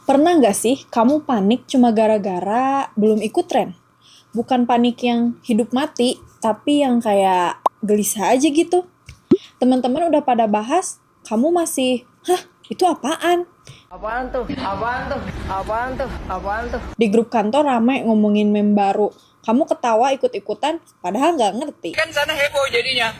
Pernah nggak sih kamu panik cuma gara-gara belum ikut tren? Bukan panik yang hidup mati, tapi yang kayak gelisah aja gitu. Teman-teman udah pada bahas, kamu masih, hah, itu apaan? Apaan tuh? Apaan tuh? Apaan tuh? Apaan tuh? Di grup kantor rame ngomongin meme baru. Kamu ketawa ikut-ikutan, padahal nggak ngerti. Kan sana heboh jadinya.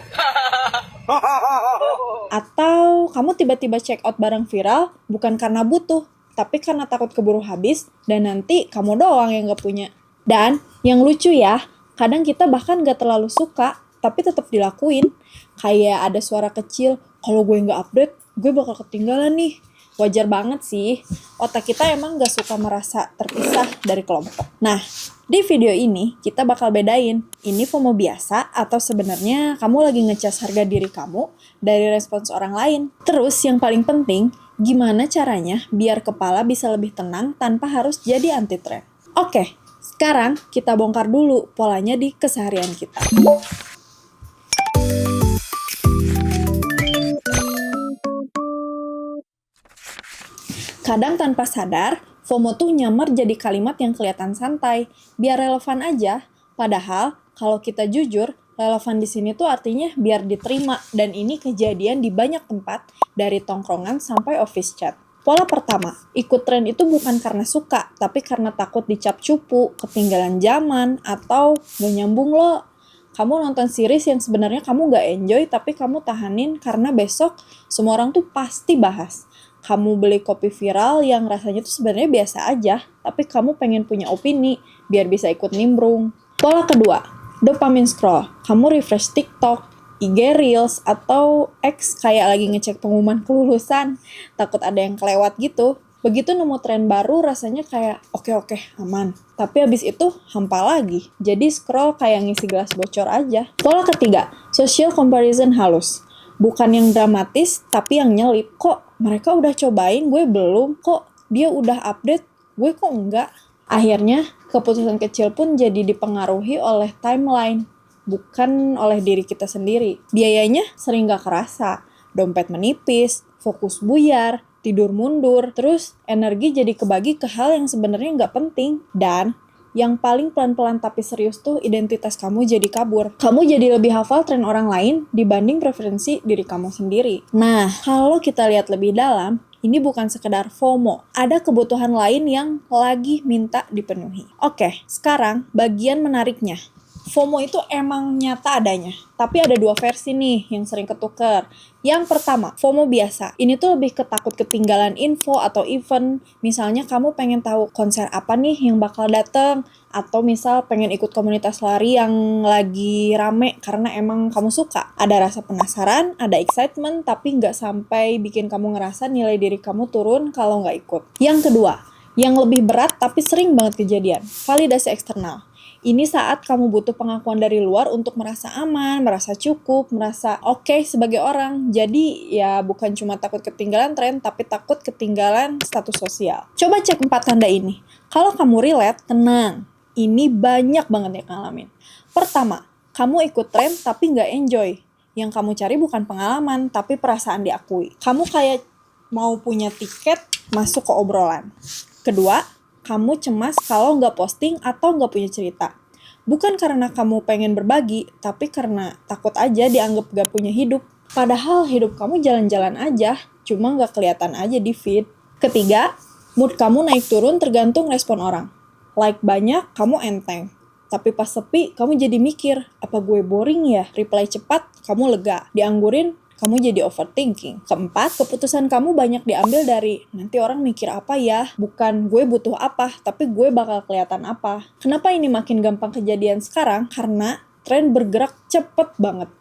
Atau kamu tiba-tiba check out barang viral, bukan karena butuh, tapi karena takut keburu habis, dan nanti kamu doang yang nggak punya. Dan yang lucu ya, kadang kita bahkan nggak terlalu suka, tapi tetap dilakuin. Kayak ada suara kecil, kalau gue nggak update, gue bakal ketinggalan nih. Wajar banget sih, otak kita emang gak suka merasa terpisah dari kelompok. Nah, di video ini kita bakal bedain, ini FOMO biasa atau sebenarnya kamu lagi ngecas harga diri kamu dari respons orang lain. Terus yang paling penting, gimana caranya biar kepala bisa lebih tenang tanpa harus jadi anti tren. Oke, sekarang kita bongkar dulu polanya di keseharian kita. Kadang tanpa sadar, FOMO tuh nyamar jadi kalimat yang kelihatan santai, biar relevan aja. Padahal, kalau kita jujur, relevan di sini tuh artinya biar diterima, dan ini kejadian di banyak tempat, dari tongkrongan sampai office chat. Pola pertama, ikut tren itu bukan karena suka, tapi karena takut dicap cupu, ketinggalan zaman, atau gak nyambung lo. Kamu nonton series yang sebenarnya kamu gak enjoy, tapi kamu tahanin karena besok semua orang tuh pasti bahas. Kamu beli kopi viral yang rasanya tuh sebenarnya biasa aja, tapi kamu pengen punya opini biar bisa ikut nimbrung. Pola kedua, dopamine scroll. Kamu refresh TikTok, IG Reels, atau X kayak lagi ngecek pengumuman kelulusan, takut ada yang kelewat gitu. Begitu nemu tren baru rasanya kayak oke, aman. Tapi abis itu hampa lagi. Jadi scroll kayak ngisi gelas bocor aja. Pola ketiga, social comparison halus. Bukan yang dramatis, tapi yang nyelip. Kok mereka udah cobain, gue belum. Kok dia udah update, gue kok enggak. Akhirnya, keputusan kecil pun jadi dipengaruhi oleh timeline, bukan oleh diri kita sendiri. Biayanya sering gak kerasa. Dompet menipis, fokus buyar, tidur mundur, terus energi jadi kebagi ke hal yang sebenarnya nggak penting. Dan yang paling pelan-pelan tapi serius tuh identitas kamu jadi kabur. Kamu jadi lebih hafal tren orang lain dibanding preferensi diri kamu sendiri. Nah, kalau kita lihat lebih dalam, ini bukan sekedar FOMO. Ada kebutuhan lain yang lagi minta dipenuhi. Oke, sekarang bagian menariknya. FOMO itu emang nyata adanya, tapi ada dua versi nih yang sering ketuker. Yang pertama, FOMO biasa. Ini tuh lebih ketakut ketinggalan info atau event. Misalnya kamu pengen tahu konser apa nih yang bakal dateng, atau misal pengen ikut komunitas lari yang lagi rame karena emang kamu suka. Ada rasa penasaran, ada excitement, tapi nggak sampai bikin kamu ngerasa nilai diri kamu turun kalau nggak ikut. Yang kedua, yang lebih berat tapi sering banget kejadian, validasi eksternal. Ini saat kamu butuh pengakuan dari luar untuk merasa aman, merasa cukup, merasa oke sebagai orang. Jadi ya bukan cuma takut ketinggalan tren, tapi takut ketinggalan status sosial. Coba cek 4 tanda ini. Kalau kamu relate, tenang. Ini banyak banget yang ngalamin. Pertama, kamu ikut tren tapi nggak enjoy. Yang kamu cari bukan pengalaman, tapi perasaan diakui. Kamu kayak mau punya tiket masuk ke obrolan. Kedua, kamu cemas kalau nggak posting atau nggak punya cerita. Bukan karena kamu pengen berbagi, tapi karena takut aja dianggap nggak punya hidup. Padahal hidup kamu jalan-jalan aja, cuma nggak kelihatan aja di feed. Ketiga, mood kamu naik turun tergantung respon orang. Like banyak, kamu enteng. Tapi pas sepi, kamu jadi mikir, apa gue boring ya? Reply cepat, kamu lega. Dianggurin, kamu jadi overthinking. Keempat, keputusan kamu banyak diambil dari nanti orang mikir apa ya, bukan gue butuh apa, tapi gue bakal kelihatan apa. Kenapa ini makin gampang kejadian sekarang? Karena tren bergerak cepet banget.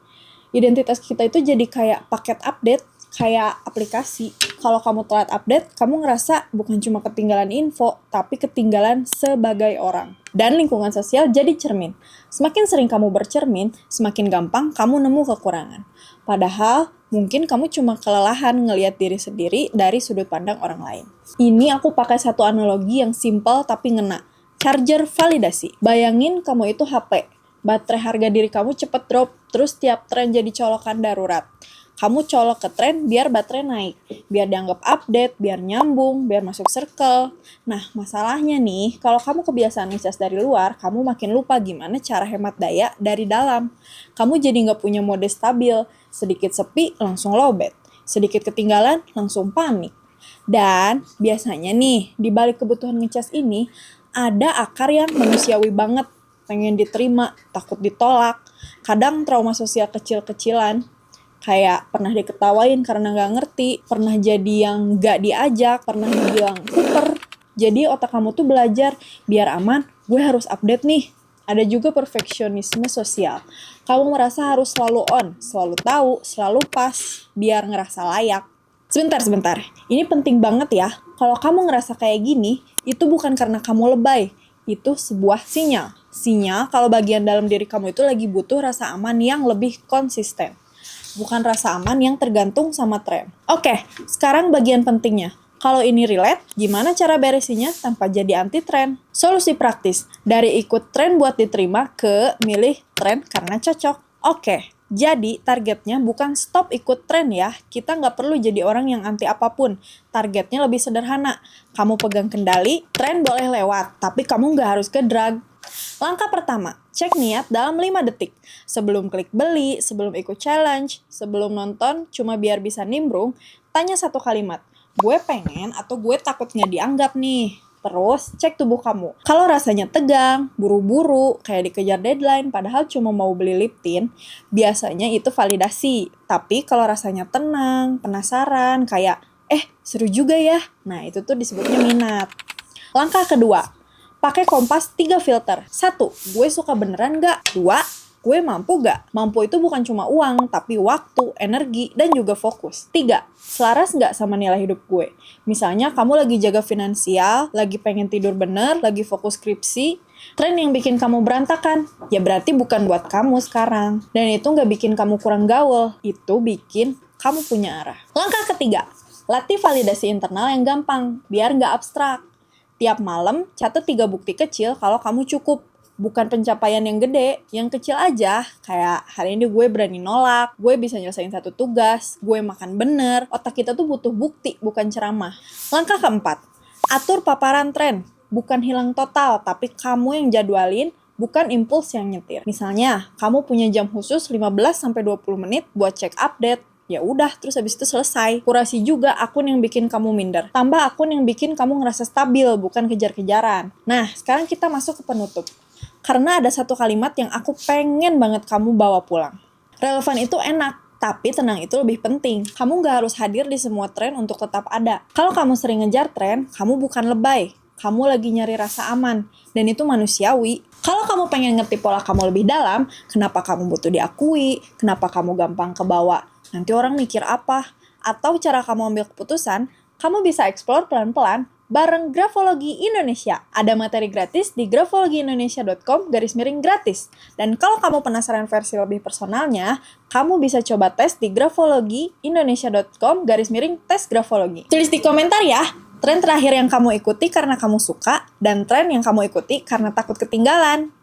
Identitas kita itu jadi kayak paket update, kayak aplikasi. Kalau kamu telat update, kamu ngerasa bukan cuma ketinggalan info, tapi ketinggalan sebagai orang. Dan lingkungan sosial jadi cermin. Semakin sering kamu bercermin, semakin gampang kamu nemu kekurangan. Padahal, mungkin kamu cuma kelelahan ngelihat diri sendiri dari sudut pandang orang lain. Ini aku pakai satu analogi yang simpel tapi ngena. Charger validasi. Bayangin kamu itu HP. Baterai harga diri kamu cepet drop, terus tiap tren jadi colokan darurat. Kamu colok ke tren biar baterai naik, biar dianggap update, biar nyambung, biar masuk circle. Nah, masalahnya nih, kalau kamu kebiasaan ngecas dari luar, kamu makin lupa gimana cara hemat daya dari dalam. Kamu jadi nggak punya mode stabil, sedikit sepi langsung lowbat, sedikit ketinggalan langsung panik. Dan biasanya nih, di balik kebutuhan ngecas ini, ada akar yang manusiawi banget, pengen diterima, takut ditolak, kadang trauma sosial kecil-kecilan, kayak pernah diketawain karena nggak ngerti, pernah jadi yang nggak diajak, pernah dibilang kuper. Jadi otak kamu tuh belajar, biar aman, gue harus update nih. Ada juga perfeksionisme sosial. Kamu merasa harus selalu on, selalu tahu, selalu pas, biar ngerasa layak. Sebentar. Ini penting banget ya. Kalau kamu ngerasa kayak gini, itu bukan karena kamu lebay. Itu sebuah sinyal. Sinyal kalau bagian dalam diri kamu itu lagi butuh rasa aman yang lebih konsisten. Bukan rasa aman yang tergantung sama tren. Oke, sekarang bagian pentingnya. Kalau ini relate, gimana cara beresinnya tanpa jadi anti tren? Solusi praktis, dari ikut tren buat diterima ke milih tren karena cocok. Oke, jadi targetnya bukan stop ikut tren ya. Kita nggak perlu jadi orang yang anti apapun. Targetnya lebih sederhana. Kamu pegang kendali, tren boleh lewat, tapi kamu nggak harus ke drag. Langkah pertama, cek niat dalam 5 detik. Sebelum klik beli, sebelum ikut challenge, sebelum nonton, cuma biar bisa nimbrung, tanya satu kalimat. Gue pengen atau gue takut nggak dianggap nih. Terus, cek tubuh kamu. Kalau rasanya tegang, buru-buru, kayak dikejar deadline, padahal cuma mau beli lip tint, biasanya itu validasi. Tapi kalau rasanya tenang, penasaran, kayak, seru juga ya. Nah, itu tuh disebutnya minat. Langkah kedua, pakai kompas 3 filter. 1. Gue suka beneran gak? 2. Gue mampu gak? Mampu itu bukan cuma uang, tapi waktu, energi, dan juga fokus. 3. Selaras gak sama nilai hidup gue? Misalnya kamu lagi jaga finansial, lagi pengen tidur bener, lagi fokus skripsi, tren yang bikin kamu berantakan, ya berarti bukan buat kamu sekarang. Dan itu gak bikin kamu kurang gaul, itu bikin kamu punya arah. Langkah ketiga, latih validasi internal yang gampang, biar gak abstrak. Tiap malam, catat 3 bukti kecil kalau kamu cukup. Bukan pencapaian yang gede, yang kecil aja. Kayak hari ini gue berani nolak, gue bisa nyelesain satu tugas, gue makan bener. Otak kita tuh butuh bukti, bukan ceramah. Langkah keempat, atur paparan tren. Bukan hilang total, tapi kamu yang jadwalin, bukan impuls yang nyetir. Misalnya, kamu punya jam khusus 15-20 menit buat cek update. Ya udah, terus habis itu selesai. Kurasi juga akun yang bikin kamu minder. Tambah akun yang bikin kamu ngerasa stabil, bukan kejar-kejaran. Nah, sekarang kita masuk ke penutup. Karena ada satu kalimat yang aku pengen banget kamu bawa pulang. Relevan itu enak, tapi tenang itu lebih penting. Kamu gak harus hadir di semua tren untuk tetap ada. Kalau kamu sering ngejar tren, kamu bukan lebay. Kamu lagi nyari rasa aman, dan itu manusiawi. Kalau kamu pengen ngerti pola kamu lebih dalam, kenapa kamu butuh diakui, kenapa kamu gampang kebawa, nanti orang mikir apa, atau cara kamu ambil keputusan, kamu bisa explore pelan-pelan bareng Grafologi Indonesia. Ada materi gratis di grafologiindonesia.com/gratis. Dan kalau kamu penasaran versi lebih personalnya, kamu bisa coba tes di grafologiindonesia.com/tes grafologi. Tulis di komentar ya, tren terakhir yang kamu ikuti karena kamu suka, dan tren yang kamu ikuti karena takut ketinggalan.